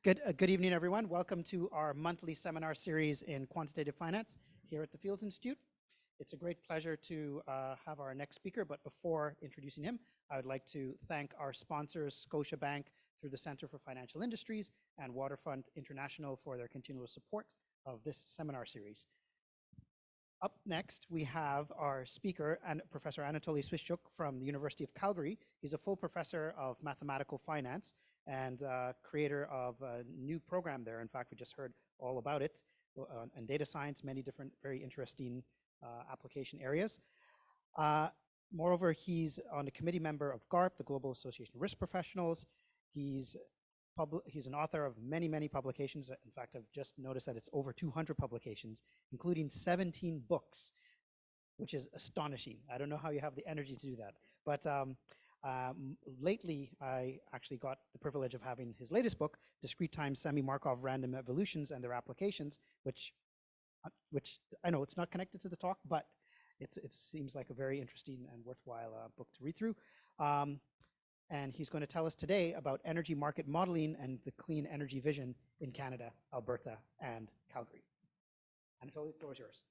Good evening, everyone. Welcome to our monthly seminar series in quantitative finance here at the Fields Institute. It's a great pleasure to have our next speaker, but before introducing him, I would like to thank our sponsors, Scotiabank through the Center for Financial Industries and Waterfront International for their continual support of this seminar series. Up next, we have our speaker, and Professor Anatoliy Swishchuk from the University of Calgary. He's a full professor of mathematical finance and creator of a new program there. In fact, we just heard all about it, and data science, many different very interesting application areas. Moreover, he's on a committee member of GARP, the Global Association of Risk Professionals. He's an author of many publications. In fact, I've just noticed that it's over 200 publications, including 17 books, which is astonishing. I don't know how you have the energy to do that. But lately, I actually got the privilege of having his latest book, Discrete Time Semi-Markov Random Evolutions and Their Applications, which I know it's not connected to the talk, but it seems like a very interesting and worthwhile book to read through. And he's going to tell us today about energy market modeling and the clean energy vision in Canada, Alberta, and Calgary. Anatoliy, the floor is yours.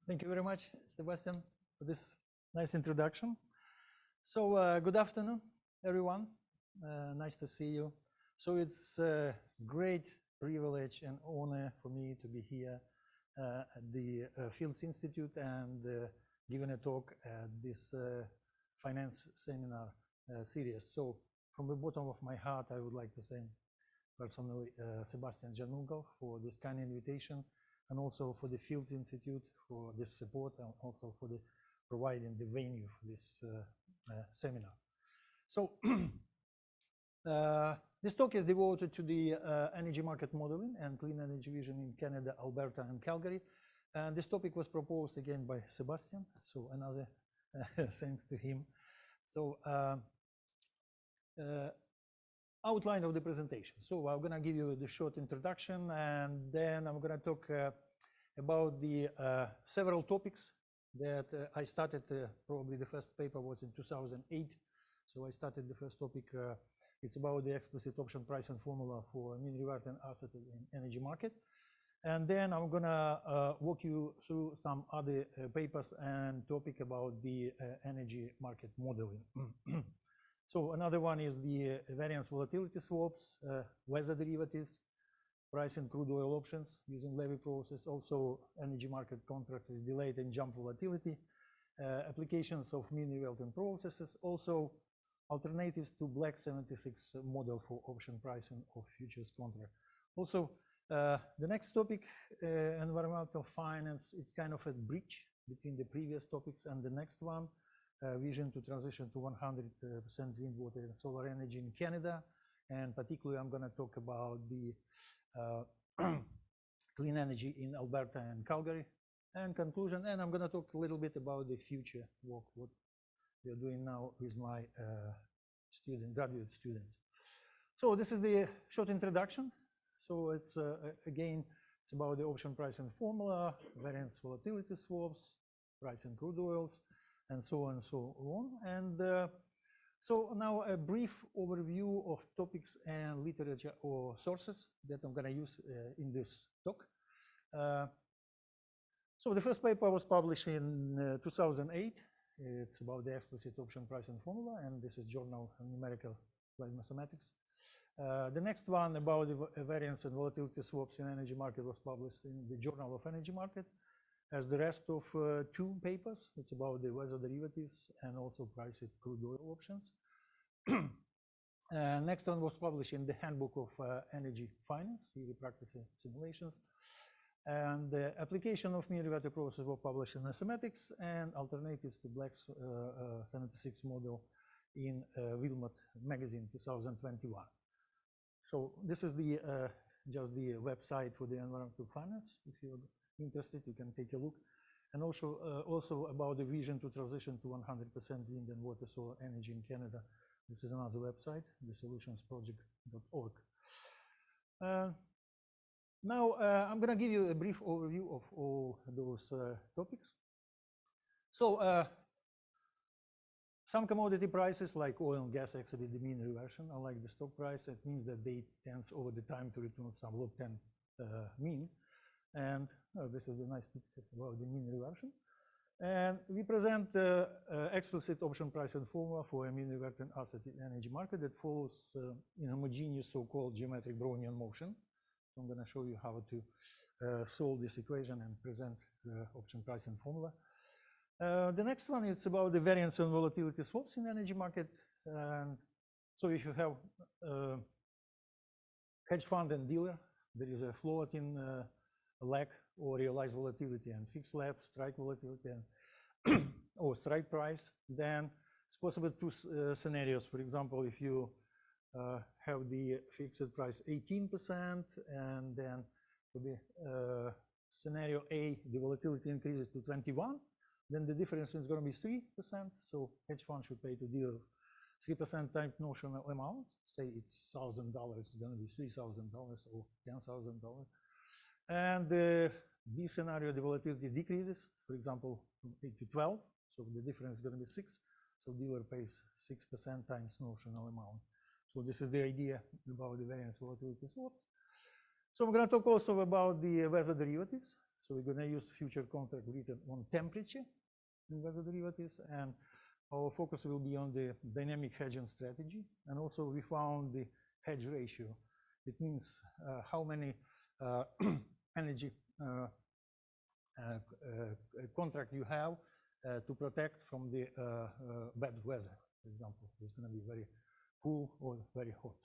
Thank you very much, Sebastian, for this nice introduction. So good afternoon, everyone. Nice to see you. So it's a great privilege and honor for me to be here at the Fields Institute and giving a talk at this finance seminar series. So from the bottom of my heart, I would like to thank personally Sebastian Janunkov for this kind invitation, and also for the Fields Institute for this support, and also for the providing the venue for this seminar. So this talk is devoted to the energy market modeling and clean energy vision in Canada, Alberta, and Calgary. And this topic was proposed again by Sebastian, so another thanks to him. So outline of the presentation. So I'm going to give you the short introduction, and then I'm going to talk about the several topics that I started. Probably the first paper was in 2008. So I started the first topic. It's about the explicit option price and formula for mean reverting asset in energy market. And then I'm going to walk you through some other papers and topic about the energy market modeling. So another one is the variance volatility swaps, weather derivatives, price and crude oil options using Levy process, also energy market contracts with delayed and jump volatility, applications of mean reverting processes, also alternatives to Black 76 model for option pricing of futures contract. Also, the next topic, environmental finance, it's kind of a bridge between the previous topics and the next one. Vision to transition to 100% wind, water, and solar energy in Canada. And particularly, I'm going to talk about the clean energy in Alberta and Calgary. And conclusion, and I'm going to talk a little bit about the future work, what we are doing now with my graduate students. So this is the short introduction. So it's again, it's about the option price and formula, variance volatility swaps, price and crude oils, and so on and so on. And so now a brief overview of topics and literature or sources that I'm going to use in this talk. So the first paper was published in 2008. It's about the explicit option price and formula, and this is Journal of Numerical Applied Mathematics. The next one about the variance and volatility swaps in energy market was published in the Journal of Energy Market. As the rest of two papers, it's about the weather derivatives and also price of crude oil options. Next one was published in the Handbook of Energy Finance, Theory, Practice, and Simulations. And the application of mean reverting process were published in Mathematics, and alternatives to Black's 76 model in Wilmot magazine 2021. So this is the just the website for the environmental finance. If you're interested, you can take a look. And also about the vision to transition to 100% wind and water solar energy in Canada. This is another website, thesolutionsproject.org. Now I'm going to give you a brief overview of all those topics. So Some commodity prices, like oil and gas, exhibit the mean reversion, unlike the stock price. It means that they tend over the time to return some log 10 mean. And this is a nice picture about the mean reversion. And we present explicit option price and formula for a mean reverting asset in energy market that follows in homogeneous so-called geometric Brownian motion. So I'm going to show you how to solve this equation and present the option price and formula. The next one is about the variance and volatility swaps in energy market. So if you have hedge fund and dealer, there is a floating lag or realized volatility and fixed lag, strike volatility, and or strike price. Then it's possible two scenarios. For example, if you have the fixed price 18%, and then for the scenario A, the volatility increases to 21%. Then the difference is going to be 3%. So hedge fund should pay to dealer 3% times notional amount. Say it's $1,000, it's going to be $3,000 or $10,000. And the B scenario, the volatility decreases, for example, from 8 to 12. So the difference is going to be 6. So dealer pays 6% times notional amount. So this is the idea about the variance volatility swaps. So we're going to talk also about the weather derivatives. So we're going to use future contract written on temperature in weather derivatives, and our focus will be on the dynamic hedging strategy. And also we found the hedge ratio. It means how many energy contract you have to protect from the bad weather. For example, it's going to be very cool or very hot.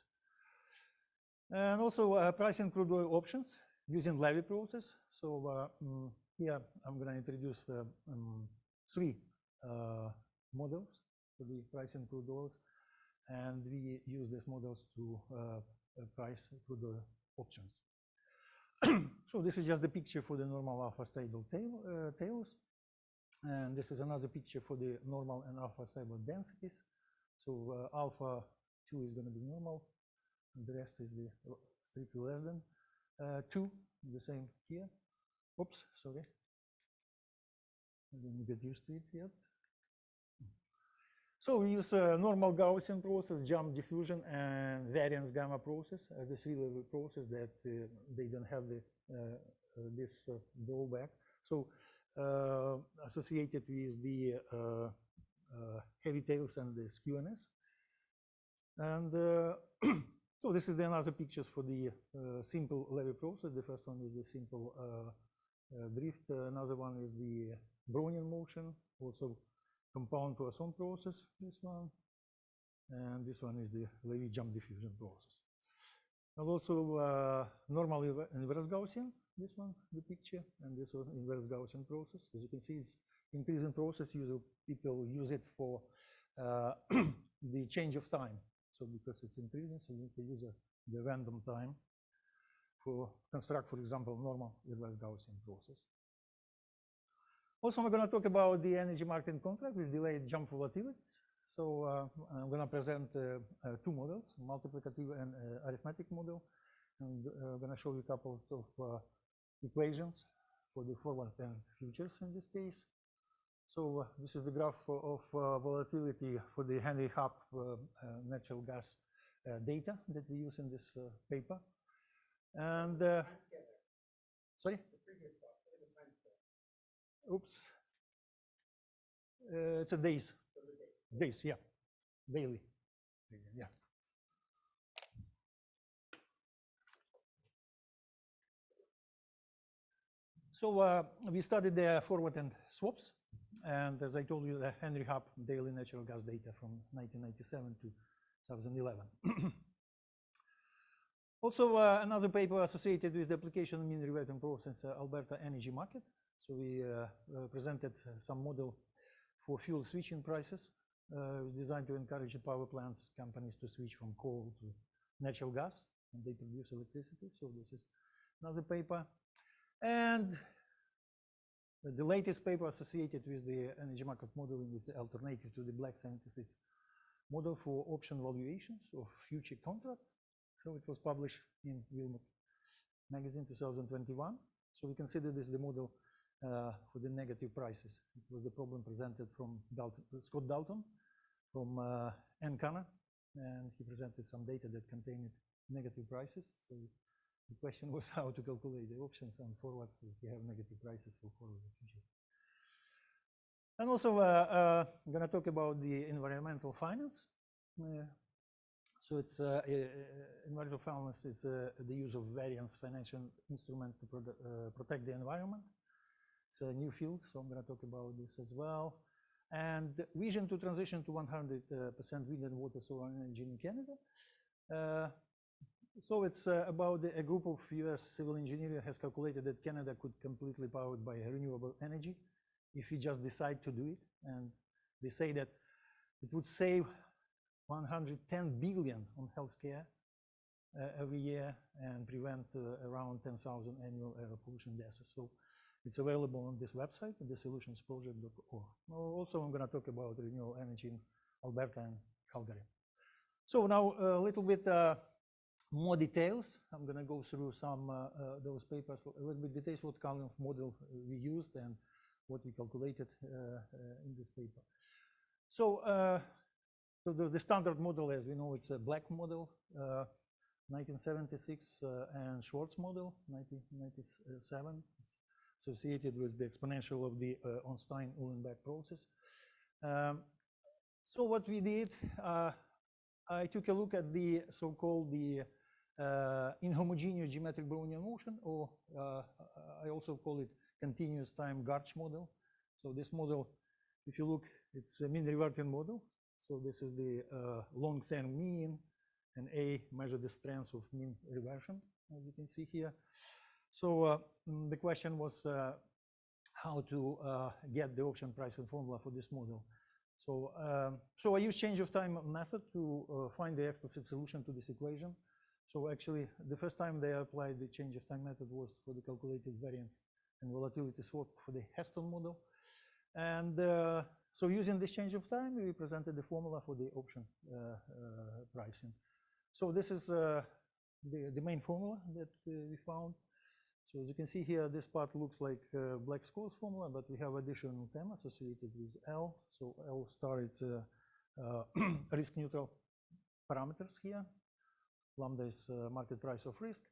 And also pricing crude oil options using Levy process. So here I'm going to introduce three models for the pricing crude oils, and we use these models to price crude oil options. So this is just the picture for the normal alpha stable tails, and this is another picture for the normal and alpha stable densities. So alpha 2 is going to be normal, and the rest is the strictly less than 2, the same here. Oops, sorry. I didn't get used to it yet. So we use normal Gaussian process, jump diffusion, and variance gamma process as the three-level process that they don't have the, this drawback. So associated with the heavy tails and the skewness. And so this is the another pictures for the simple Levy process. The first one is the simple drift. Another one is the Brownian motion, also compound Poisson process, this one. And this one is the Levy jump diffusion process. And also normal inverse Gaussian, this one, the picture, and this one inverse Gaussian process. As you can see, it's increasing process. People use it for the change of time. So because it's increasing, so you can use the random time for construct, for example, normal inverse Gaussian process. Also, we're going to talk about the energy market contract with delayed jump volatilities. So I'm going to present two models, multiplicative and arithmetic model. And I'm going to show you a couple of equations for the forward and futures in this case. So this is the graph of volatility for the Henry Hub natural gas data that we use in this paper. And sorry? Oops. It's a days. Days, yeah. Daily. Yeah. So we studied the forward and swaps. And as I told you, the Henry Hub daily natural gas data from 1997 to 2011. Also, another paper associated with the application of mean reverting process, Alberta energy market. So we presented some model for fuel switching prices, designed to encourage power plants companies to switch from coal to natural gas, and they produce electricity. So this is another paper. And the latest paper associated with the energy market modeling is the alternative to the Black 76 model for option valuations of future contracts. So it was published in Wilmot magazine 2021. So we consider this the model for the negative prices. It was the problem presented from Scott Dalton from Ankara, and he presented some data that contained negative prices. So the question was how to calculate the options and forwards if you have negative prices for forward and futures. And also, I'm going to talk about the environmental finance. So it's environmental finance is the use of variance financial instrument to protect the environment. It's a new field, so I'm going to talk about this as well. And vision to transition to 100% wind and water solar energy in Canada. So it's about a group of US civil engineers has calculated that Canada could completely powered by renewable energy if we just decide to do it. And they say that it would save 110 billion on healthcare every year and prevent around 10,000 annual air pollution deaths. So it's available on this website, thesolutionsproject.org. Also, I'm going to talk about renewable energy in Alberta and Calgary. So now a little bit more details. I'm going to go through some those papers, a little bit details what kind of model we used and what we calculated in this paper. So, the standard model, as we know, it's a Black model, 1976, and Schwartz model, 1997. It's associated with the exponential of the Ornstein-Uhlenbeck process. So what we did, I took a look at the so-called inhomogeneous geometric Brownian motion, or I also call it continuous time Garch model. So this model, if you look, it's a mean reverting model. So this is the long-term mean, and A measure the strength of mean reversion, as you can see here. So the question was how to get the option price and formula for this model. So, so I use change of time method to find the explicit solution to this equation. So actually, the first time they applied the change of time method was for the calculated variance and volatility swap for the Heston model. And so using this change of time, we presented the formula for the option pricing. So this is the main formula that we found. So as you can see here, this part looks like Black-Scholes formula, but we have additional term associated with L. So L star is risk neutral parameters here. Lambda is market price of risk.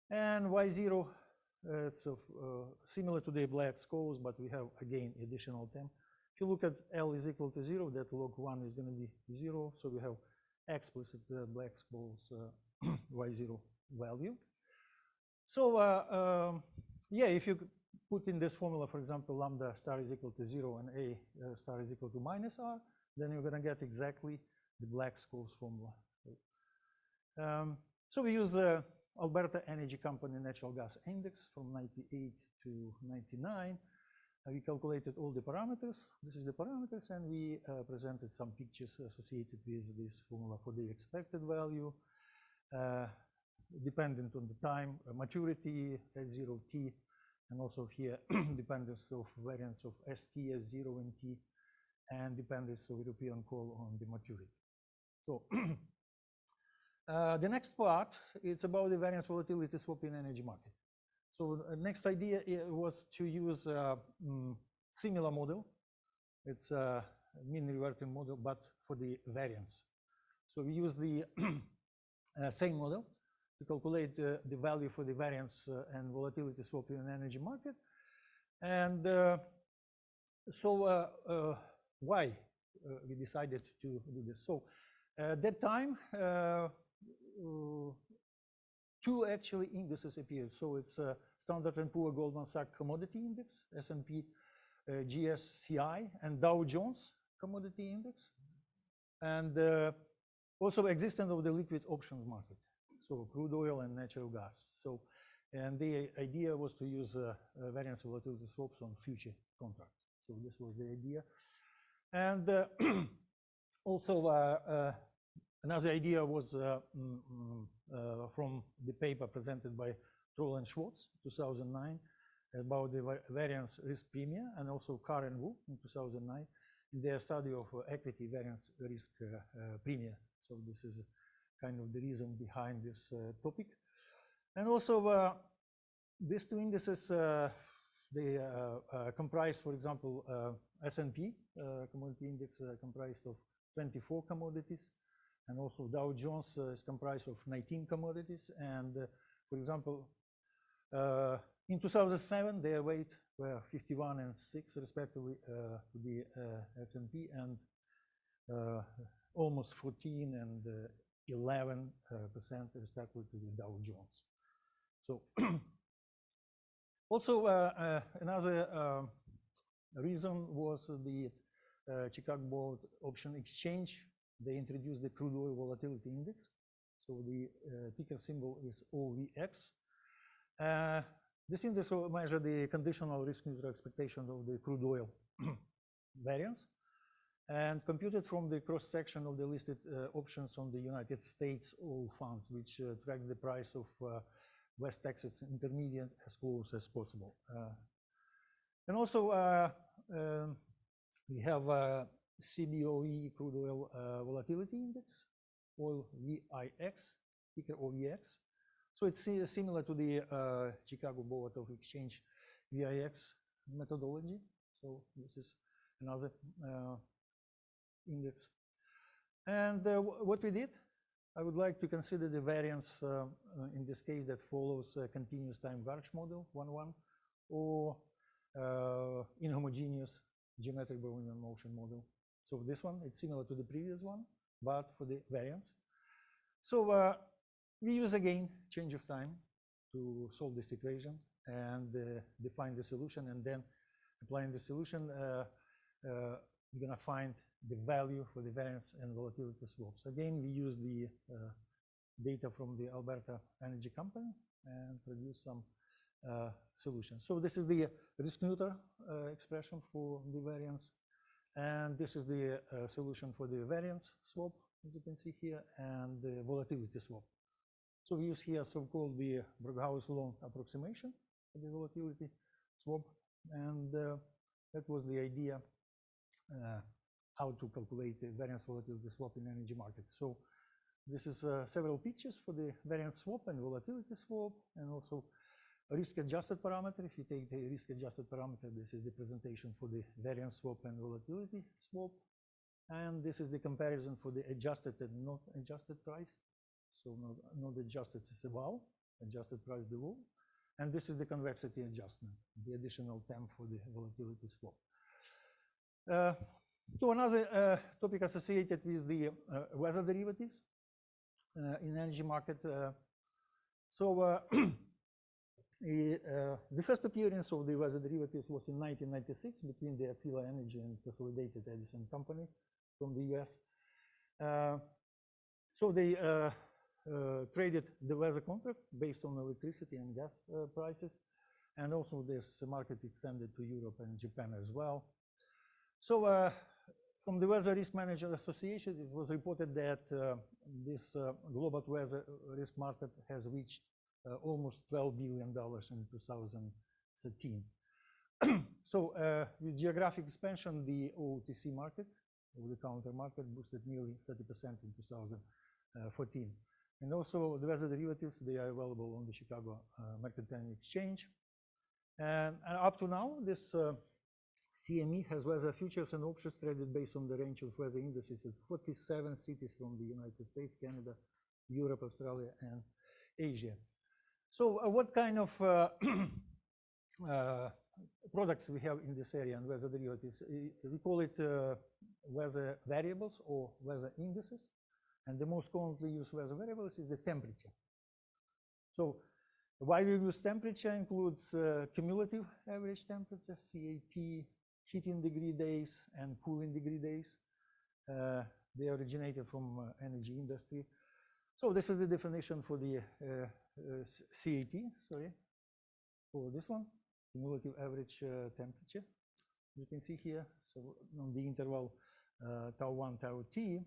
And Y0, it's similar to the Black-Scholes, but we have again additional term. If you look at L is equal to 0, that log 1 is going to be 0. So we have explicit Black-Scholes Y0 value. So yeah, if you put in this formula, for example, lambda star is equal to 0 and A star is equal to minus R, then you're going to get exactly the Black-Scholes formula. So we use Alberta Energy Company Natural Gas Index from 98 to 99. We calculated all the parameters. This is the parameters, and we presented some pictures associated with this formula for the expected value. Dependent on the time, maturity S0T, and also here dependence of variance of ST S0 and T, and dependence of European call on the maturity. So the next part, it's about the variance volatility swap in energy market. So the next idea was to use a similar model. It's a mean reverting model, but for the variance. So we use the same model to calculate the value for the variance and volatility swap in an energy market. And so why we decided to do this? So at that time, two actually indices appeared. So it's Standard & Poor Goldman Sachs Commodity Index, S&P GSCI, and Dow Jones Commodity Index, and also existence of the liquid options market. So crude oil and natural gas. So, and the idea was to use variance volatility swaps on future contracts. So this was the idea. And also another idea was from the paper presented by Troll and Schwartz, 2009, about the variance risk premium, and also Carr and Wu in 2009, in their study of equity variance risk premium. So this is kind of the reason behind this topic. And also these two indices, they comprise, for example, S&P commodity index comprised of 24 commodities. And also Dow Jones is comprised of 19 commodities. And for example, in 2007, their weight were 51 and 6 respectively to the S&P, and almost 14 and 11% respectively to the Dow Jones. So also another reason was the Chicago Board Option Exchange. They introduced the crude oil volatility index. So the ticker symbol is OVX. This index will measure the conditional risk neutral expectation of the crude oil variance, and computed from the cross-section of the listed options on the United States oil funds, which track the price of West Texas Intermediate as close as possible. And also we have CBOE crude oil volatility index, oil VIX, ticker OVX. So it's similar to the Chicago Board of Exchange VIX methodology. So this is another index. And what we did, I would like to consider the variance in this case that follows a continuous time Varch model, 1-1, or inhomogeneous geometric Brownian motion model. So this one, it's similar to the previous one, but for the variance. So we use again change of time to solve this equation and define the solution, and then applying the solution, we're going to find the value for the variance and volatility swaps. Again, we use the data from the Alberta Energy Company and produce some solutions. So this is the risk neutral expression for the variance, and this is the solution for the variance swap, as you can see here, and the volatility swap. So we use here so-called the Brughaus-Long approximation for the volatility swap, and that was the idea how to calculate the variance volatility swap in energy market. So this is several pictures for the variance swap and volatility swap, and also risk-adjusted parameter. If you take the risk-adjusted parameter, this is the presentation for the variance swap and volatility swap, and this is the comparison for the adjusted and not adjusted price. So not adjusted is above, adjusted price below, and this is the convexity adjustment, the additional term for the volatility swap. So another topic associated with the weather derivatives in energy market. The first appearance of the weather derivatives was in 1996 between the Aquila Energy and Consolidated Edison Company from the US. So they traded the weather contract based on electricity and gas prices, and also this market extended to Europe and Japan as well. So from the Weather Risk Management Association, it was reported that this global weather risk market has reached almost $12 billion in 2013. So with geographic expansion, the OTC market, over-the-counter market, boosted nearly 30% in 2014. And also the weather derivatives, they are available on the Chicago Mercantile Exchange. And up to now, this CME has weather futures and options traded based on the range of weather indices at 47 cities from the United States, Canada, Europe, Australia, and Asia. So what kind of products we have in this area and weather derivatives? We call it weather variables or weather indices. And the most commonly used weather variables is the temperature. So why we use temperature includes cumulative average temperature, CAT, heating degree days, and cooling degree days. They originated from energy industry. So this is the definition for the CAT, for this one, cumulative average temperature. You can see here, so on the interval tau 1, tau t,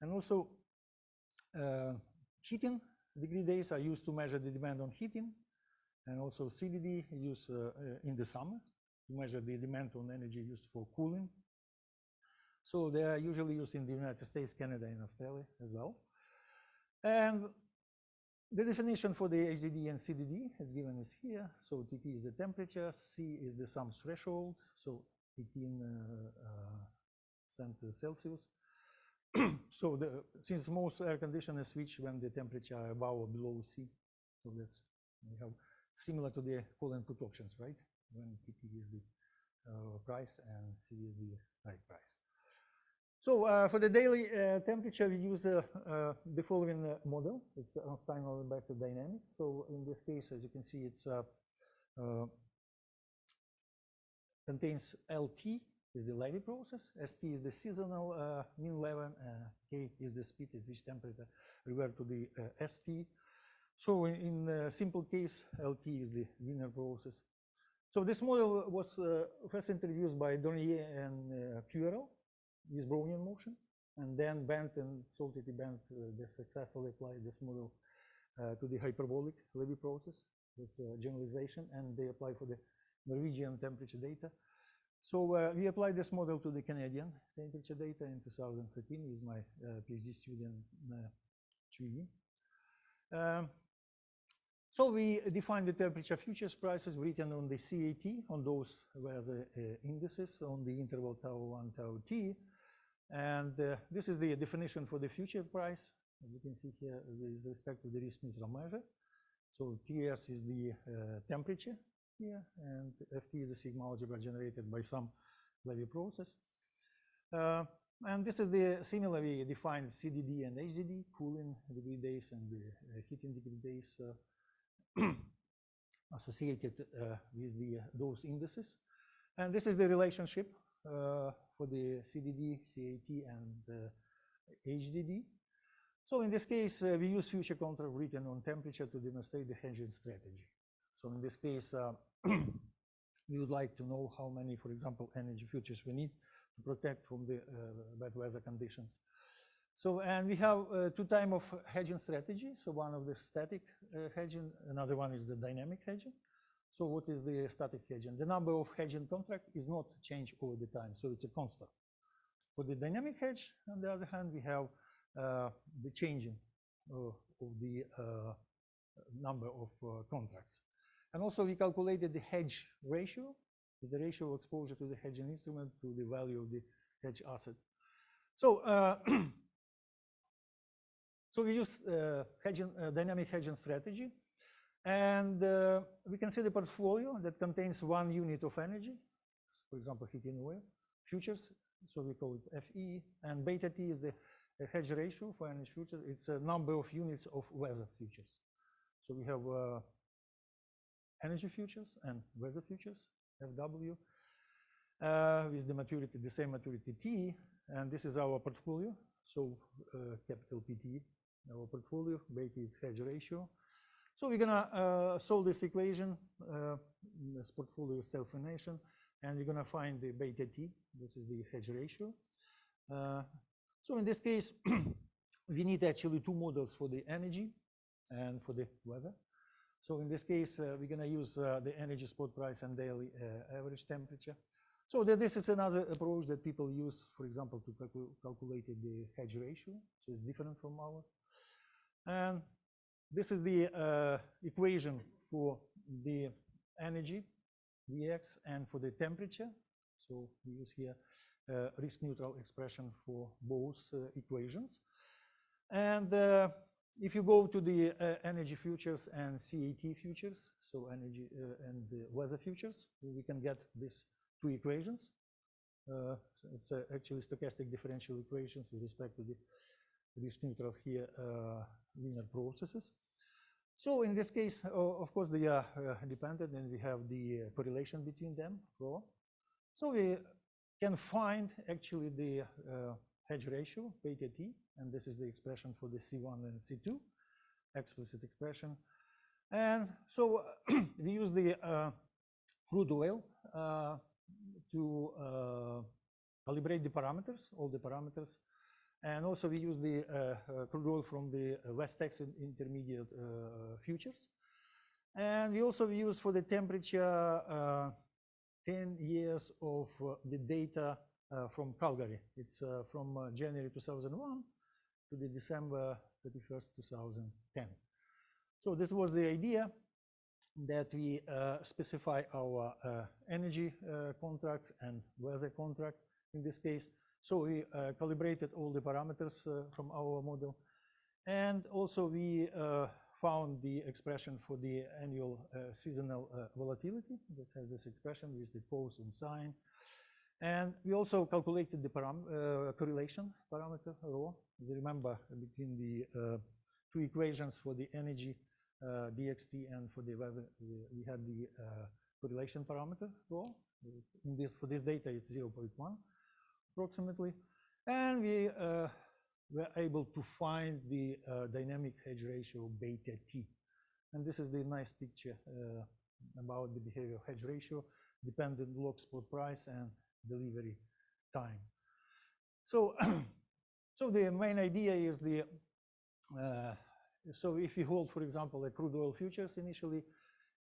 and also heating degree days are used to measure the demand on heating, and also CDD is used in the summer to measure the demand on energy used for cooling. So they are usually used in the United States, Canada, and Australia as well. And the definition for the HDD and CDD is given is here. So TT is the temperature, C is the sum threshold, so 18 Celsius. So since most air conditioners switch when the temperature are above or below C, so that's we have similar to the call and put options, right? When TP is the price and C is the strike price. So for the daily temperature, we use the following model. It's Einstein-Alberta dynamics. So in this case, as you can see, it's contains LT is the Levy process, ST is the seasonal mean level, K is the speed at which temperature revert to the ST. So in simple case, LT is the Wiener process. So this model was first introduced by Dornier and Puerel with Brownian motion, and then Bent and Soltiti Bent they successfully applied this model to the hyperbolic Levy process. That's a generalization, and they apply for the Norwegian temperature data. So we applied this model to the Canadian temperature data in 2013 with my PhD student Chui. So we defined the temperature futures prices written on the CAT, on those were the indices on the interval tau 1, tau t. And this is the definition for the future price. As you can see here with respect to the risk neutral measure. So TS is the temperature here, and FT is the sigma algebra generated by some Levy process. And this is the similarly defined CDD and HDD, cooling degree days and the heating degree days associated with those indices. And this is the relationship for the CDD, CAT, and HDD. So in this case, we use future contract written on temperature to demonstrate the hedging strategy. So in this case, we would like to know how many, for example, energy futures we need to protect from the bad weather conditions. So, and we have two types of hedging strategy. So one of the static hedging, another one is the dynamic hedging. So what is the static hedging? The number of hedging contract is not changed over the time, so it's a constant. For the dynamic hedge, on the other hand, we have the changing of the number of contracts. And also we calculated the hedge ratio, the ratio of exposure to the hedging instrument to the value of the hedge asset. So, so we use dynamic hedging strategy, and we can see the portfolio that contains 1 unit of energy, for example, heating oil, futures, so we call it FE, and beta T is the hedge ratio for energy futures. It's a number of units of weather futures. So we have energy futures and weather futures, FW, with the maturity, the same maturity T, and this is our portfolio. So capital PT, our portfolio, beta is hedge ratio. So we're gonna solve this equation, this portfolio self-fination, and we're gonna find the beta T. This is the hedge ratio. So in this case, we need actually 2 models for the energy and for the weather. So in this case, we're gonna use the energy spot price and daily average temperature. So this is another approach that people use, for example, to calculate the hedge ratio. So it's different from ours. And this is the equation for the energy, Vx, and for the temperature. So we use here risk neutral expression for both equations. And if you go to the energy futures and CAT futures, so energy and the weather futures, we can get these 2 equations. So it's actually stochastic differential equations with respect to the risk neutral here linear processes. So in this case, of course, they are dependent, and we have the correlation between them. So we can find actually the hedge ratio, beta T, and this is the expression for the C1 and C2, explicit expression. And so we use the crude oil to calibrate the parameters, all the parameters. And also we use the crude oil from the West Texas Intermediate futures. And we also use for the temperature 10 years of the data from Calgary. It's from January 2001 to the December 31st, 2010. So this was the idea, that we specify our energy contracts and weather contract in this case, So we calibrated all the parameters from our model. And also we found the expression for the annual seasonal volatility that has this expression with the pose and sine. And we also calculated the correlation parameter rho. You remember between the two equations for the energy dxt and for the weather, we had the correlation parameter rho. For this data, it's 0.1 approximately. And we were able to find the dynamic hedge ratio beta t. And this is the nice picture about the behavior of hedge ratio, dependent log spot price and delivery time. So, so the main idea is the, so if you hold, for example, a crude oil futures initially,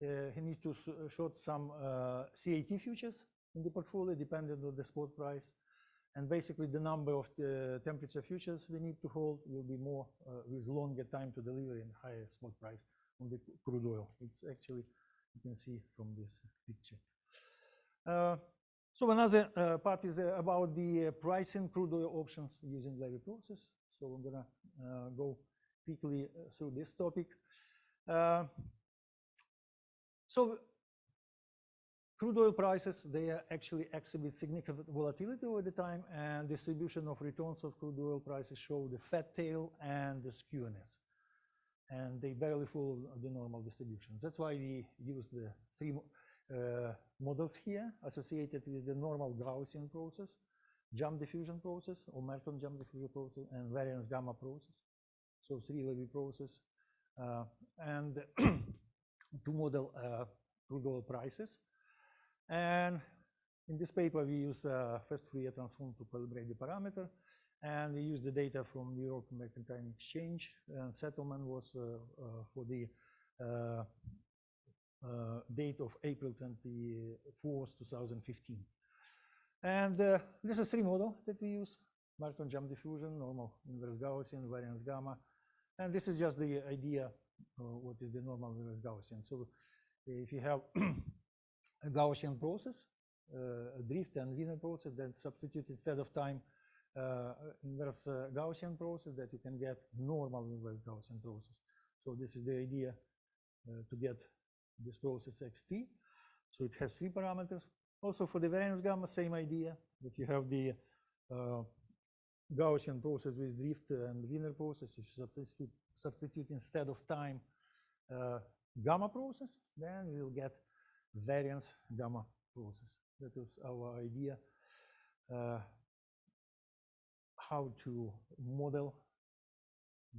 you need to short some CAT futures in the portfolio dependent on the spot price. And basically the number of the temperature futures we need to hold will be more with longer time to deliver and higher spot price on the crude oil. It's actually, you can see from this picture. So another part is about the pricing crude oil options using Levy process. So I'm gonna go quickly through this topic. So crude oil prices, they actually exhibit significant volatility over the time, and distribution of returns of crude oil prices show the fat tail and the skewness. And they barely follow the normal distributions. That's why we use the three models here associated with the normal Gaussian process, jump diffusion process, or Merton jump diffusion process, and variance gamma process. So three Levy process, and to model crude oil prices. And in this paper, we use first Fourier transform to calibrate the parameter, and we use the data from New York Mercantile Exchange. And settlement was for the date of April 24th, 2015. And this is three model that we use: Merton jump diffusion, normal inverse Gaussian, variance gamma. And this is just the idea of what is the normal inverse Gaussian. So if you have a Gaussian process, a drift and Wiener process, then substitute instead of time inverse Gaussian process, that you can get normal inverse Gaussian process. So this is the idea to get this process xt. So it has three parameters. Also for the variance gamma, same idea, that you have the Gaussian process with drift and Wiener process. If you substitute instead of time gamma process, then you will get variance gamma process. That is our idea how to model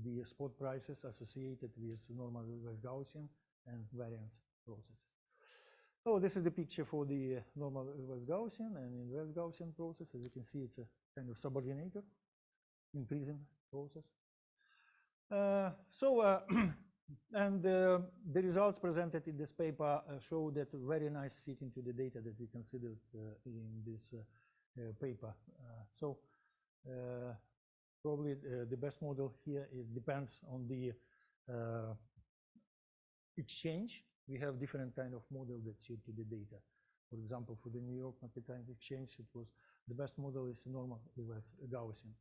the spot prices associated with normal inverse Gaussian and variance processes. So this is the picture for the normal inverse Gaussian and inverse Gaussian process. As you can see, it's a kind of subordinator increasing process. And the results presented in this paper show that very nice fit into the data that we considered in this paper. Probably the best model here depends on the exchange. We have different kind of model that suit to the data. For example, for the New York Mercantile Exchange, it was the best model is normal inverse Gaussian.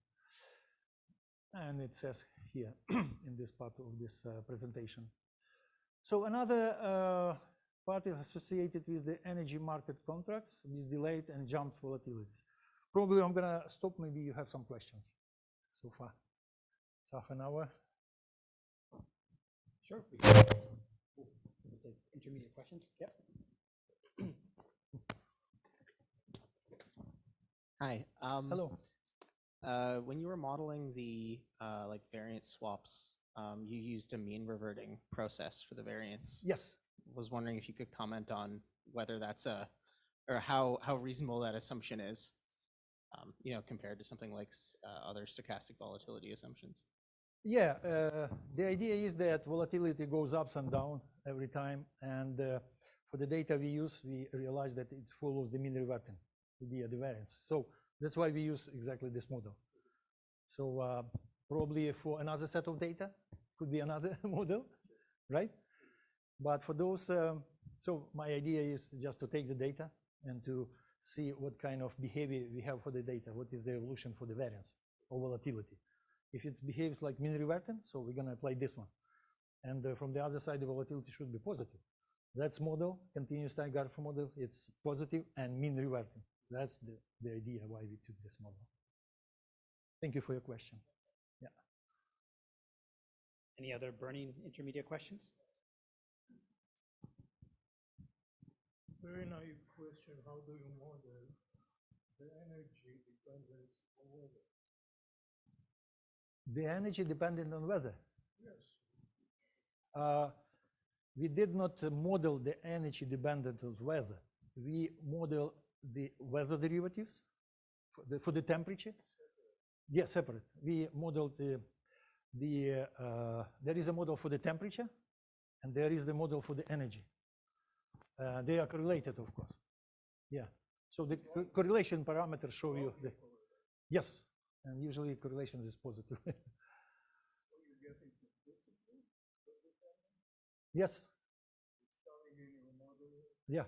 And it says here in this part of this presentation. So another part is associated with the energy market contracts with delayed and jumped volatilities. Probably I'm gonna stop, maybe you have some questions so far. It's half an hour. Sure. We can take intermediate questions. Yep. Hi. Hello. When you were modeling the like variance swaps, you used a mean reverting process for the variance. Yes. Was wondering if you could comment on whether that's or how reasonable that assumption is, you know, compared to something like other stochastic volatility assumptions. Yeah, the idea is that volatility goes up and down every time, and for the data we use, we realize that it follows the mean reverting, the variance. So that's why we use exactly this model. So probably for another set of data, could be another model, right? But for those, so my idea is just to take the data and to see what kind of behavior we have for the data, what is the evolution for the variance or volatility. If it behaves like mean reverting, so we're going to apply this one. And from the other side, the volatility should be positive. That's model, continuous time graph model, it's positive and mean reverting. That's the idea why we took this model. Thank you for your question. Yeah. Any other burning intermediate questions? Very naive question. How do you model the energy dependence on weather? The energy dependent on weather. Yes. We did not model the energy dependent on weather. We model the weather derivatives for the temperature. Yeah, separate. We modeled there is a model for the temperature, and there is the model for the energy. They are correlated, of course. Yeah. So the correlation parameters show you the yes, and usually correlation is positive. Yes. Yeah.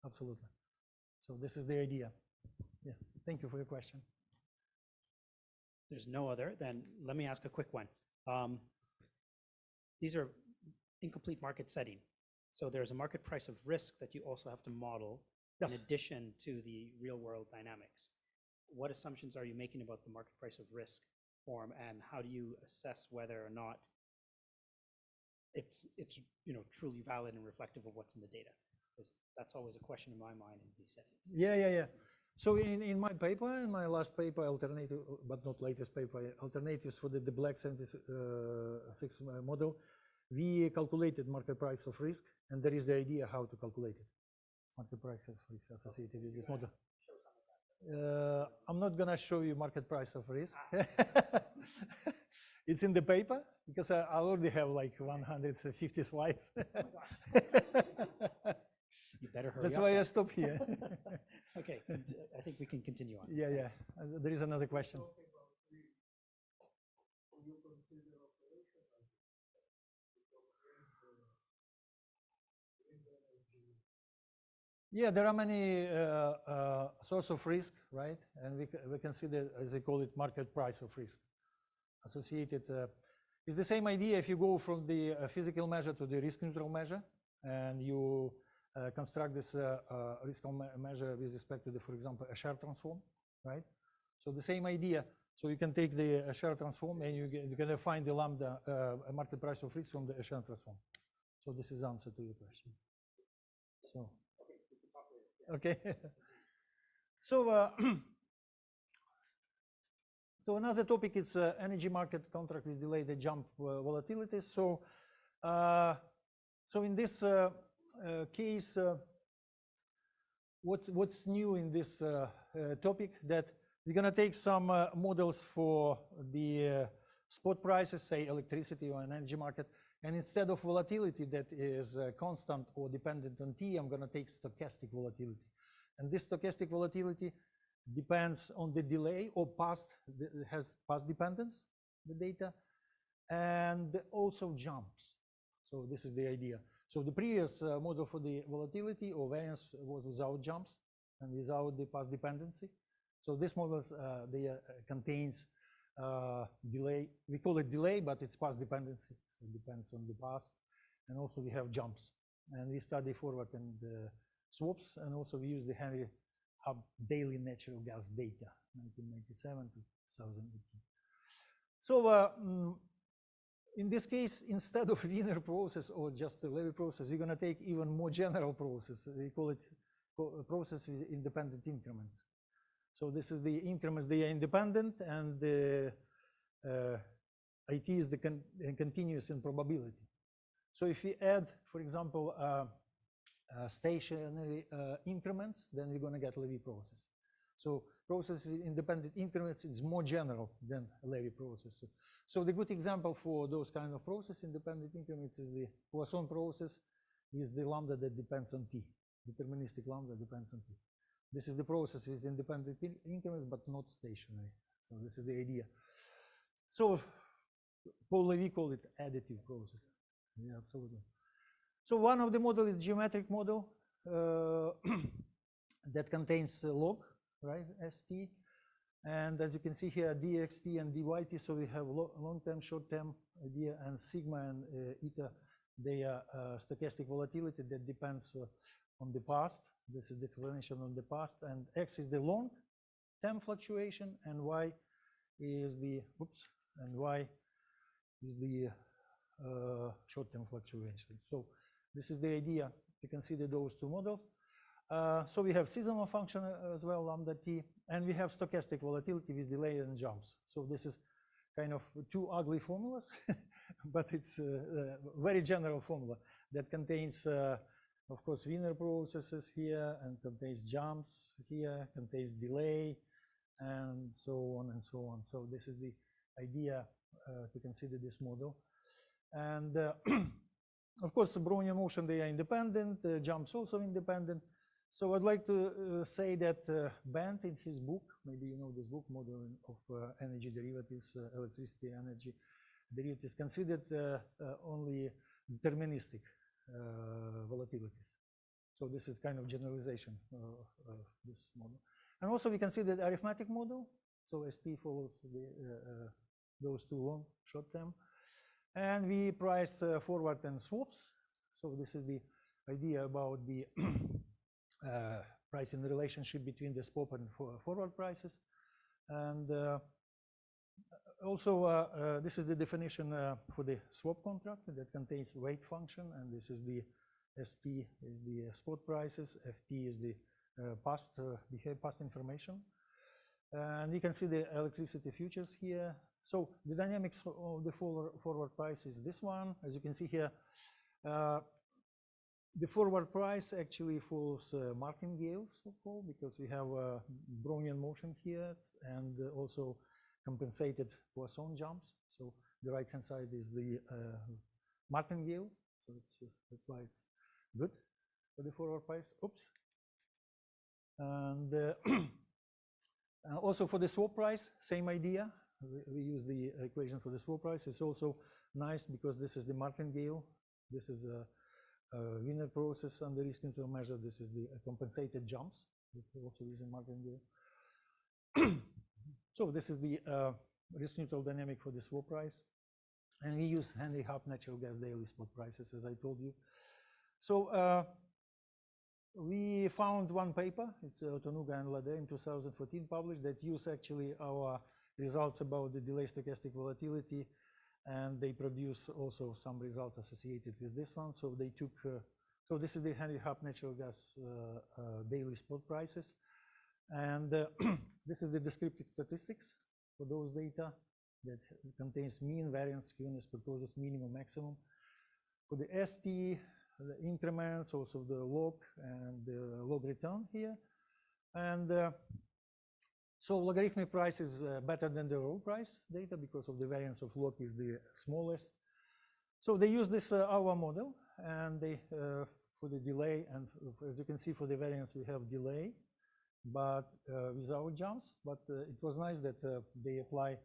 Absolutely. So this is the idea. Yeah. Thank you for your question. There's no other, then let me ask a quick one. These are incomplete market setting. So there's a market price of risk that you also have to model in addition to the real world dynamics. What assumptions are you making about the market price of risk form, and how do you assess whether or not it's truly valid and reflective of what's in the data? Because that's always a question in my mind in these settings. Yeah. So in my paper, in my last paper, alternative, but not latest paper, alternatives for the Black 76 model, we calculated market price of risk, and there is the idea how to calculate it. Market price of risk associated with this model. I'm not gonna show you market price of risk. It's in the paper because I already have like 150 slides. You better hurry That's up why then. I stop here. Okay, I think we can continue on. Yeah. There is another question. Yeah, there are many sources of risk, right? And we consider, as they call it, market price of risk. Associated, it's the same idea if you go from the physical measure to the risk neutral measure, and you construct this risk measure with respect to the, for example, a share transform, right? So the same idea. So you can take the share transform and you're going to find the lambda market price of risk from the share transform. So this is the answer to your question. So okay. So so another topic is energy market contract with delayed jump volatility. So so in this case, what's new in this topic, that we're going to take some models for the spot prices, say electricity or an energy market, and instead of volatility that is constant or dependent on T, I'm going to take stochastic volatility. And this stochastic volatility depends on the delay or has past dependence, the data, and also jumps. So this is the idea. So the previous model for the volatility or variance was without jumps and without the past dependency. So this model contains delay. We call it delay, but it's past dependency. So it depends on the past. And also we have jumps. And we study forward and swaps, and also we use the Henry Hub daily natural gas data, 1997 to 2018. So in this case, instead of Wiener process or just the Levy process, we're going to take even more general process. We call it process with independent increments. So this is the increments, they are independent, and the IT is the continuous in probability. So if we add, for example, stationary increments, then we're going to get Levy process. So process with independent increments is more general than a Levy process. So the good example for those kind of process independent increments is the Poisson process with the lambda that depends on T. Deterministic lambda depends on T. This is the process with independent increments, but not stationary. So this is the idea. So Paul Levy called it additive process. Yeah, absolutely. So one of the model is geometric model. that contains log, right, ST. And as you can see here, DXT and DYT, so we have long-term, short-term idea, and sigma and eta, they are stochastic volatility that depends on the past. This is the explanation on the past, and X is the long-term fluctuation, and Y is the, and Y is the short-term fluctuation. So this is the idea to consider those two models. So we have seasonal function as well, lambda t, and we have stochastic volatility with delay and jumps. So this is kind of two ugly formulas, but it's a very general formula that contains, of course, Wiener processes here, and contains jumps here, contains delay, and so on and so on. So this is the idea to consider this model. And of course, the Brownian motion, they are independent, jumps also independent. So I'd like to say that Bent in his book, maybe you know this book, Model of Energy Derivatives, Electricity Energy Derivatives, considered only deterministic volatilities. So this is kind of generalization of this model. And also we considered arithmetic model. So ST follows those two long, short term. And we price forward and swaps. So this is the idea about the pricing relationship between the swap and forward prices. And also this is the definition for the swap contract that contains weight function, and this is the ST is the spot prices, FT is the past information. And you can see the electricity futures here. So the dynamics of the forward price is this one. As you can see here, the forward price actually follows martingale, so-called, because we have Brownian motion here, and also compensated Poisson jumps. So the right-hand side is the martingale. So that's why it's good for the forward price. Oops. And also for the swap price, same idea. We use the equation for the swap price. It's also nice because this is the martingale. This is a Wiener process under risk neutral measure. This is the compensated jumps. We also use in martingale. So this is the risk neutral dynamic for the swap price. And we use Henry Hub natural gas daily spot prices, as I told you. So we found one paper, it's Otonuga and Lade in 2014 published, that use actually our results about the delay stochastic volatility, and they produce also some results associated with this one. So they took, so this is the Henry Hub natural gas daily spot prices, and this is the descriptive statistics for those data that contains mean, variance, skewness, proposes minimum, maximum. For the ST, the increments, also the log and the log return here. And so logarithmic price is better than the raw price data because of the variance of log is the smallest. So they use this our model, and they for the delay, and as you can see for the variance we have delay, but without jumps. But it was nice that they apply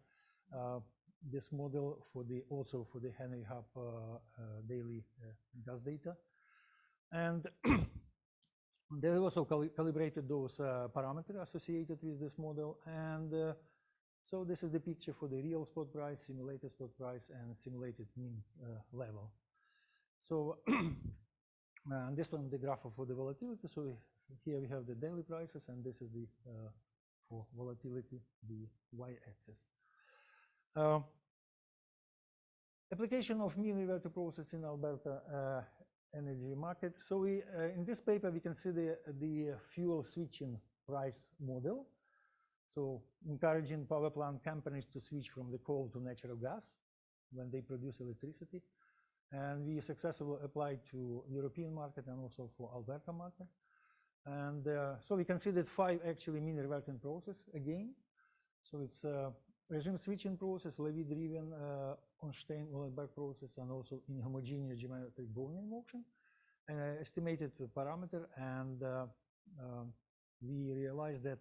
this model for the also for the Henry Hub daily gas data, and they also calibrated those parameters associated with this model. And so this is the picture for the real spot price, simulated spot price, and simulated mean level. So and this one the graph for the volatility. So here we have the daily prices, and this is the for volatility, the y-axis. Application of mean reverted process in Alberta energy market. So we in this paper we consider the fuel switching price model. So encouraging power plant companies to switch from the coal to natural gas when they produce electricity. And we successfully applied to European market and also for Alberta market. And so we considered 5 actually mean reverting process again. So it's regime switching process, Levy driven Ornstein-Uhlenbeck process, and also inhomogeneous geometric Brownian motion. Estimated parameter, and we realized that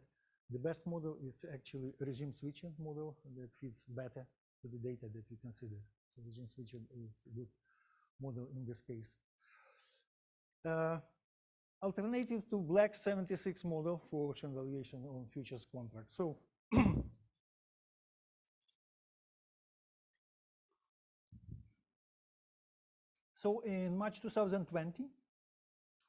the best model is actually regime switching model that fits better to the data that we consider. So regime switching is a good model in this case. alternative to Black 76 model for option valuation on futures contracts. So so in March 2020,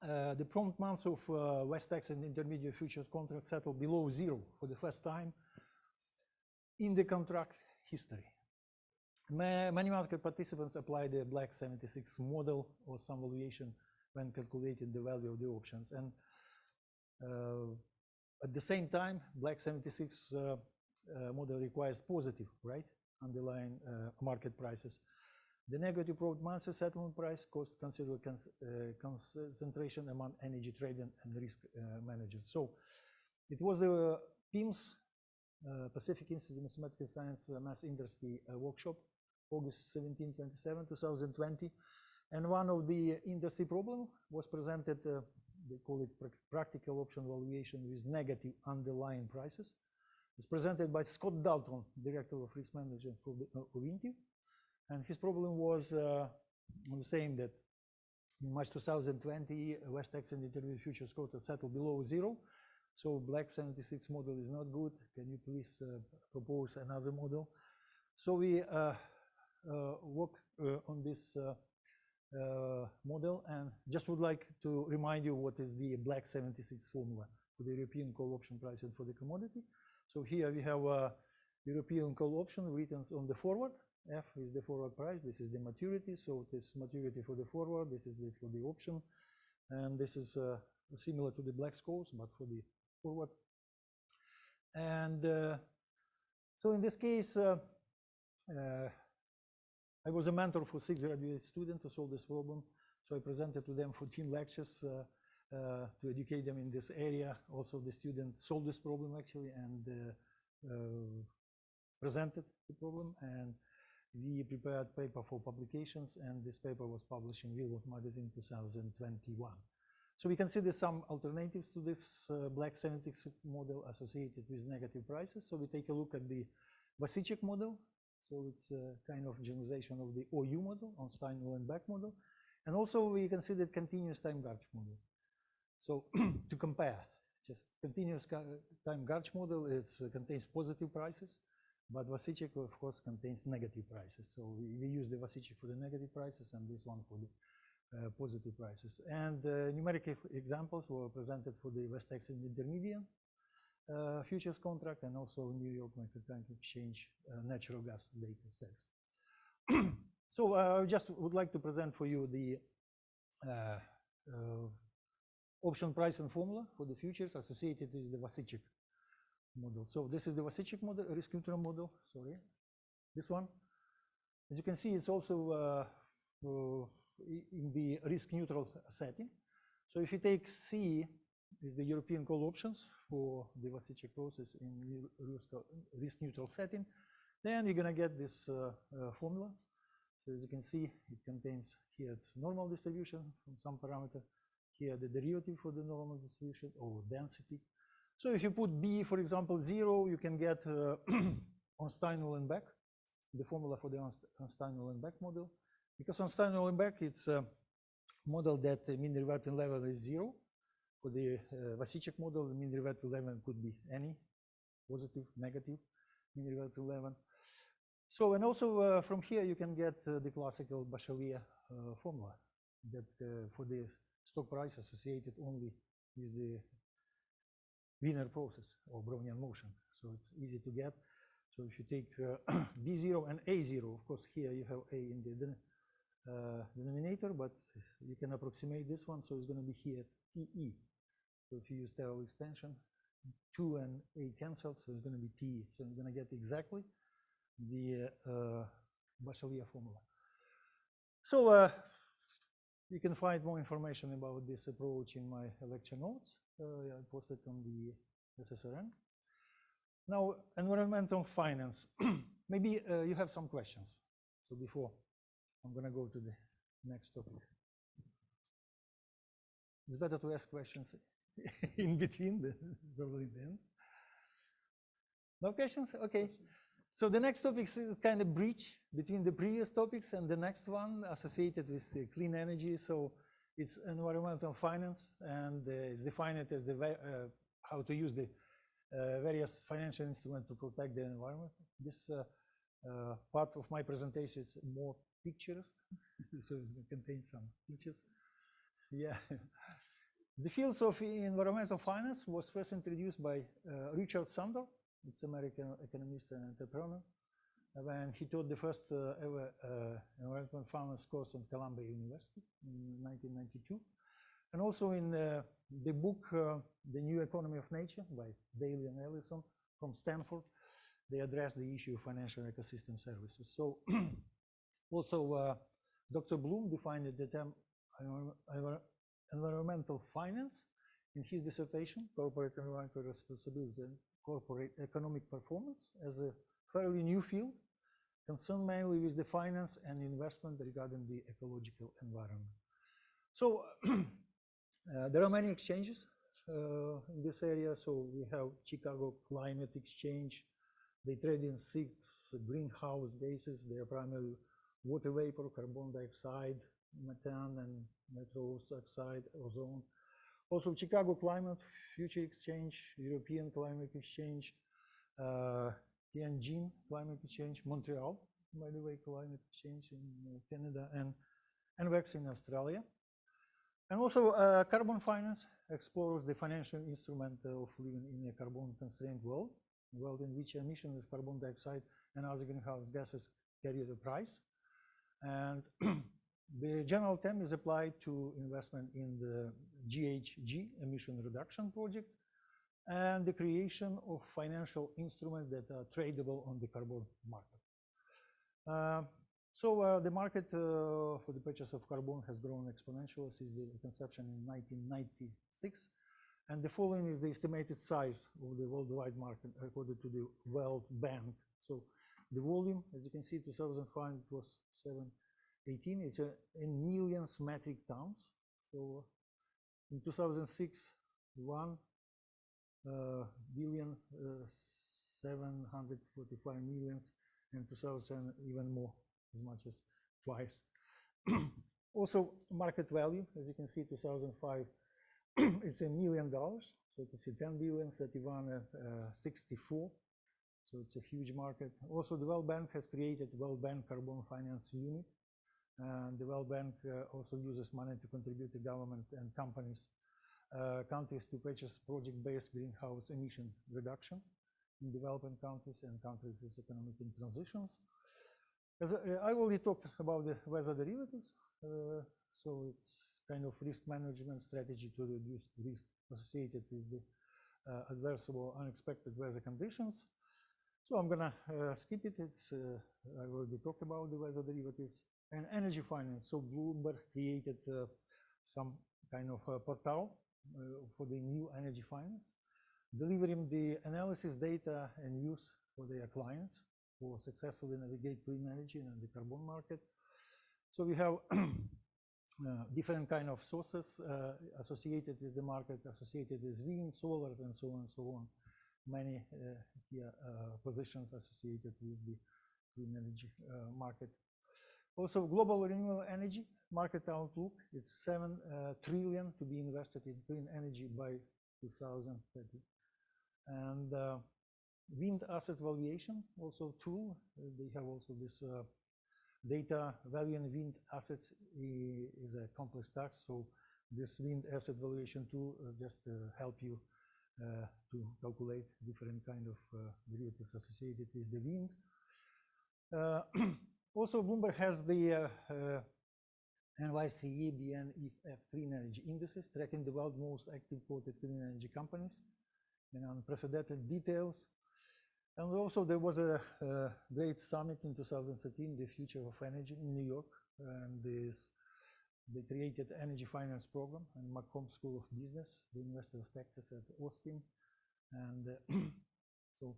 the prompt months of West Texas and intermediate futures contracts settled below zero for the first time in the contract history. Many market participants applied the Black 76 model or some valuation when calculating the value of the options. And at the same time, Black 76 model requires positive, right, underlying market prices. The negative prompt monthly settlement price caused considerable concentration among energy trading and risk managers. So it was the PIMS, Pacific Institute of Mathematical Science Mass Industry workshop, August 17, 2020. And one of the industry problem was presented, they call it practical option valuation with negative underlying prices. It's presented by Scott Dalton, Director of Risk Management of Intiv. And his problem was saying that in March 2020, West Texas and intermediate futures contracts settled below zero. So Black 76 model is not good. Can you please propose another model? So we work on this model, and just would like to remind you what is the Black 76 formula for the European call option price and for the commodity. So here we have a European call option written on the forward. F is the forward price, this is the maturity, so this maturity for the forward, this is for the option, and this is similar to the black scores, but for the forward. And so in this case, I was a mentor for 6 graduate students to solve this problem, so I presented to them 14 lectures to educate them in this area. Also, the student solved this problem actually and presented the problem, and we prepared paper for publications, and this paper was published in Real World Magazine 2021. So we consider some alternatives to this Black 76 model associated with negative prices. So we take a look at the Swishchuk model. So it's a kind of generalization of the OU model on Stein-Uhlenbeck model. And also we considered continuous time gauge model. So to compare, just continuous time gauge model, it contains positive prices. But Swishchuk, of course, contains negative prices. So we use the Swishchuk for the negative prices and this one for the positive prices. And numerical examples were presented for the West Texas Intermediate futures contract and also New York Mercantile Exchange natural gas data sets. So I just would like to present for you the option price and formula for the futures associated with the Swishchuk model. So this is the Swishchuk model, risk neutral model, sorry. This one, as you can see, it's also in the risk neutral setting. So if you take C is the European call options for the Swishchuk process in risk neutral setting, then you're gonna get this formula. So as you can see, it contains here it's normal distribution from some parameter, here the derivative for the normal distribution or density. So if you put B, for example, 0, you can get on Stein-Uhlenbeck, the formula for the Stein-Uhlenbeck model. Because on Stein-Uhlenbeck, it's a model that the mean reverting level is 0. For the Swishchuk model, the mean reverting level could be any, positive, negative mean reverting level. So, and also from here, you can get the classical Bachelier formula that for the stock price associated only with the Wiener process or Brownian motion. So it's easy to get. So if you take B0 and A0, of course, here you have A in the denominator, but you can approximate this one. So it's going to be here TE. So if you use Taylor extension, 2 and A cancel, so it's going to be TE. So you're going to get exactly the Bachelier formula. So you can find more information about this approach in my lecture notes. I posted on the SSRN. Now, environmental finance. Maybe you have some questions. So before I'm going to go to the next topic. It's better to ask questions in between, probably then. No questions? Okay. So the next topic is kind of bridge between the previous topics and the next one associated with the clean energy. So It's environmental finance, and it's defined as how to use the various financial instruments to protect the environment. This part of my presentation is more pictures, so it contains some pictures. Yeah. The fields of environmental finance was first introduced by Richard Sandor. It's American economist and entrepreneur. When he taught the first ever environmental finance course at Columbia University in 1992. And also in the book, The New Economy of Nature by Daly and Ellison from Stanford, they address the issue of financial ecosystem services. So also Dr. Bloom defined the term environmental finance in his dissertation, Corporate Environmental Responsibility and Corporate Economic Performance, as a fairly new field, concerned mainly with the finance and investment regarding the ecological environment. So there are many exchanges in this area. So we have Chicago Climate Exchange. They trade in 6 greenhouse gases. They are primarily water vapor, carbon dioxide, methane, and nitrous oxide, ozone. Also Chicago Climate Future Exchange, European Climate Exchange, Tianjin Climate Exchange, Montreal, by the way, Climate Exchange in Canada, and NVEX in Australia. And also carbon finance explores the financial instrument of living in a carbon-constrained world in which emission of carbon dioxide and other greenhouse gases carry the price. And the general term is applied to investment in the GHG, emission reduction project, and the creation of financial instruments that are tradable on the carbon market. So the market for the purchase of carbon has grown exponentially since the conception in 1996. And the following is the estimated size of the worldwide market according to the World Bank. So the volume, as you can see, 2005 it was 718. It's in millions metric tons. So in 2006, 1,745 millions, and 2007 even more, as much as twice. Also market value, as you can see, 2005, it's $1 million. So you can see 10 billion, 31, 64. So it's a huge market. Also, the World Bank has created World Bank Carbon Finance Unit. And the World Bank also uses money to contribute to government and countries to purchase project-based greenhouse emission reduction in developing countries and countries with economic transitions. As I already talked about the weather derivatives. So it's kind of risk management strategy to reduce risk associated with the adverse or unexpected weather conditions. So I'm gonna skip it. I already talked about the weather derivatives and energy finance. So Bloomberg created some kind of portal for the new energy finance, delivering the analysis data and use for their clients who successfully navigate clean energy and the carbon market. So we have different kind of sources associated with the market, associated with wind, solar, and so on and so on. Many positions associated with the clean energy market. Also, global renewable energy market outlook, it's 7 trillion to be invested in clean energy by 2030. And wind asset valuation, also tool. They have also this data valuing wind assets is a complex task. So this wind asset valuation tool just help you to calculate different kind of derivatives associated with the wind. Also, Bloomberg has the NYCE BNEF Clean Energy Indices, tracking the world's most active quoted clean energy companies in unprecedented details. And also there was a great summit in 2013, the Future of Energy in New York, and they created energy finance program and Macomb School of Business, the University of Texas at Austin. And so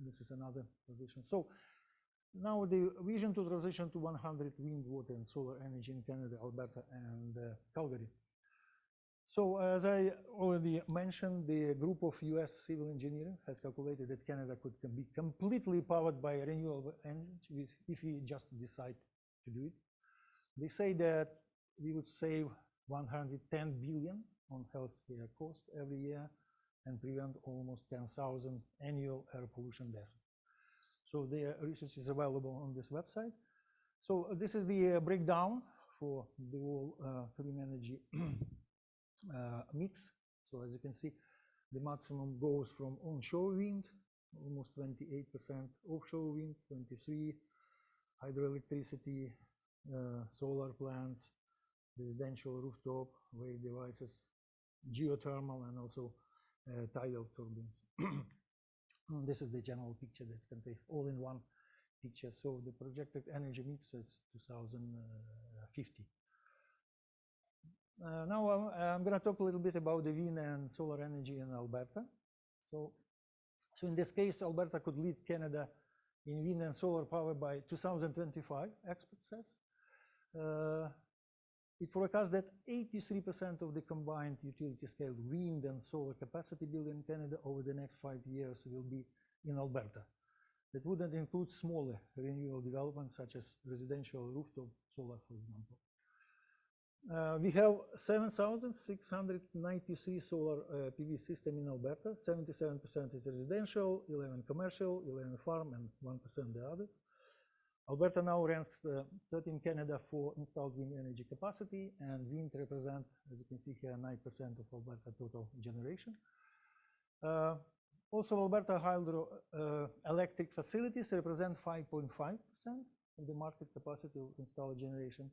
this is another position. So now the vision to transition to 100 wind, water, and solar energy in Canada, Alberta, and Calgary. So as I already mentioned, the group of US civil engineering has calculated that Canada could be completely powered by renewable energy if we just decide to do it. They say that we would save 110 billion on healthcare costs every year and prevent almost 10,000 annual air pollution deaths. So the research is available on this website. So this is the breakdown for the whole clean energy mix. So as you can see, the maximum goes from onshore wind, almost 28%, offshore wind, 23%, hydroelectricity, solar plants, residential rooftop, wave devices, geothermal, and also tidal turbines. This is the general picture that can take all in one picture. So the projected energy mix is 2050. Now I'm going to talk a little bit about the wind and solar energy in Alberta. So in this case, Alberta could lead Canada in wind and solar power by 2025, expert says. It forecasts that 83% of the combined utility-scale wind and solar capacity built in Canada over the next 5 years will be in Alberta. That wouldn't include smaller renewable developments such as residential rooftop solar, for example. We have 7,693 solar PV system in Alberta. 77% is residential, 11 commercial, 11 farm, and 1% the other. Alberta now ranks third in Canada for installed wind energy capacity, and wind represent, as you can see here, 9% of Alberta total generation. Also, Alberta hydroelectric facilities represent 5.5% of the market capacity of installed generation.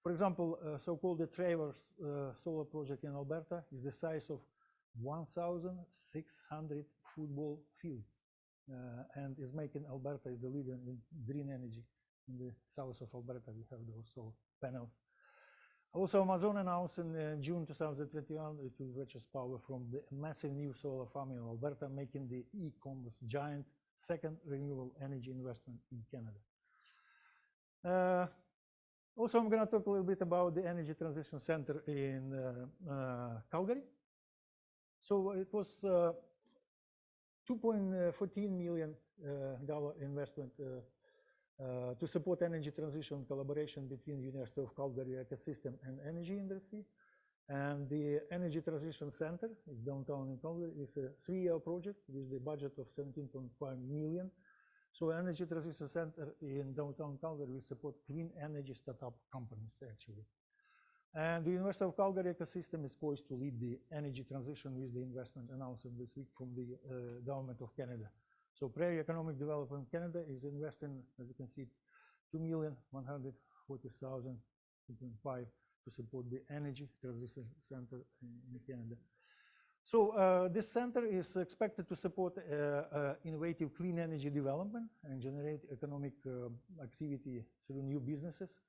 For example, so-called the Travers solar project in Alberta is the size of 1,600 football fields and is making Alberta the leader in green energy. In the south of Alberta, we have those solar panels. Also, Amazon announced in June 2021 it will purchase power from the massive new solar farm in Alberta, making the e-commerce giant second renewable energy investment in Canada. Also, I'm going to talk a little bit about the Energy Transition Center in Calgary. So it was $2.14 million investment to support energy transition collaboration between the University of Calgary ecosystem and energy industry. And the Energy Transition Center is downtown in Calgary. It's a 3-year project with the budget of $17.5 million. So Energy Transition Center in downtown Calgary will support clean energy startup companies, actually. And the University of Calgary ecosystem is poised to lead the energy transition with the investment announced this week from the Government of Canada. So Prairie Economic Development Canada is investing, as you can see, $2,140,000 to support the Energy Transition Center in Canada. So this center is expected to support innovative clean energy development and generate economic activity through new businesses.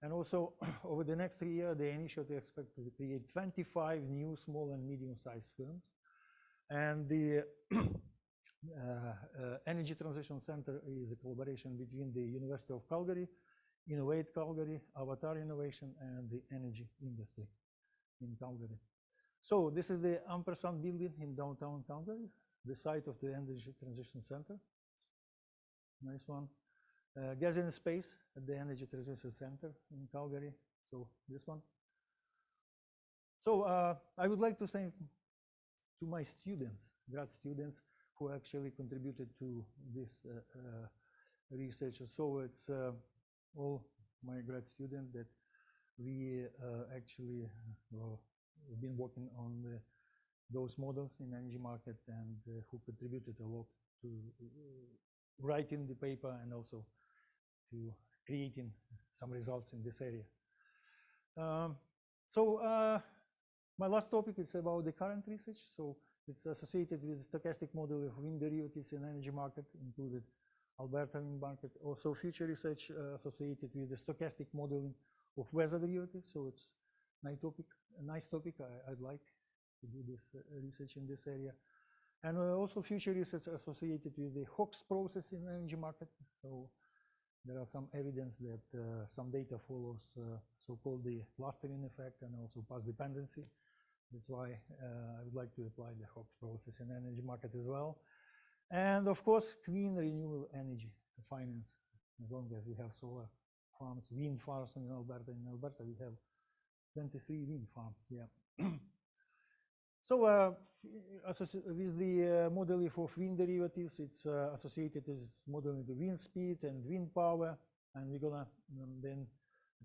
And also, over the next 3 years, the initiative is expected to create 25 new small and medium-sized firms. And the Energy Transition Center is a collaboration between the University of Calgary, Innovate Calgary, Avatar Innovation, and the energy industry in Calgary. So this is the Ampersand building in downtown Calgary, the site of the Energy Transition Center. Nice one. Gas in Space at the Energy Transition Center in Calgary. So this one. So I would like to thank to my students, grad students, who actually contributed to this research. So it's all my grad students that we actually we've been working on those models in energy market and who contributed a lot to writing the paper and also to creating some results in this area. My last topic is about the current research. So it's associated with stochastic model of wind derivatives in energy market, included Alberta wind market. Also future research associated with the stochastic modeling of weather derivatives. So it's a nice topic. I'd like to do this research in this area. And also future research associated with the Hawkes process in energy market. So there are some evidence that some data follows so-called the clustering effect and also path dependency. That's why I would like to apply the Hawkes process in energy market as well. And of course, clean renewable energy finance, as long as we have solar farms, wind farms in Alberta. In Alberta, we have 23 wind farms, yeah. So with the modeling of wind derivatives, it's associated with modeling the wind speed and wind power, and we're gonna then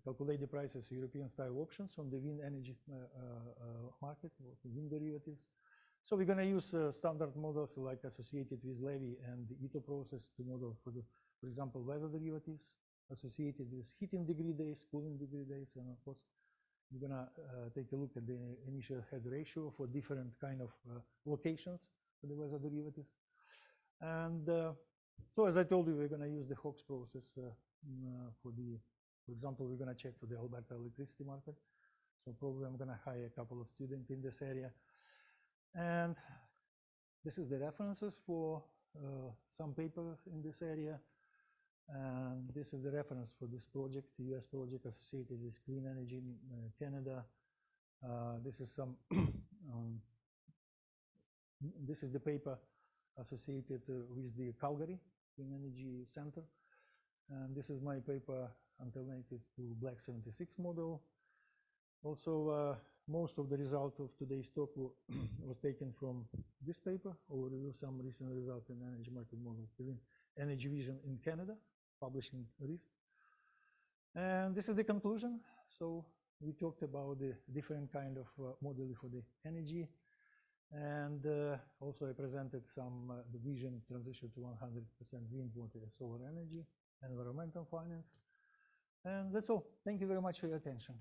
calculate the prices of European style options on the wind energy market, the wind derivatives. So we're gonna use standard models like associated with Levy and the ITO process to model for example, weather derivatives associated with heating degree days, cooling degree days, and of course, we're gonna take a look at the initial head ratio for different kind of locations for the weather derivatives. And so as I told you, we're gonna use the Hawks process for example, we're gonna check for the Alberta electricity market. So probably I'm gonna hire a couple of students in this area. And this is the references for some paper in this area. And this is the reference for this project, the US project associated with clean energy in Canada. This is some, this is the paper associated with the Calgary Clean Energy Center. And this is my paper alternative to Black 76 model. Also, most of the result of today's talk was taken from this paper, or some recent results in energy market model, Energy Vision in Canada, published in RIST. And this is the conclusion. So we talked about the different kind of modeling for the energy. And also I presented some the vision transition to 100% wind, water, and solar energy, environmental finance. And that's all. Thank you very much for your attention.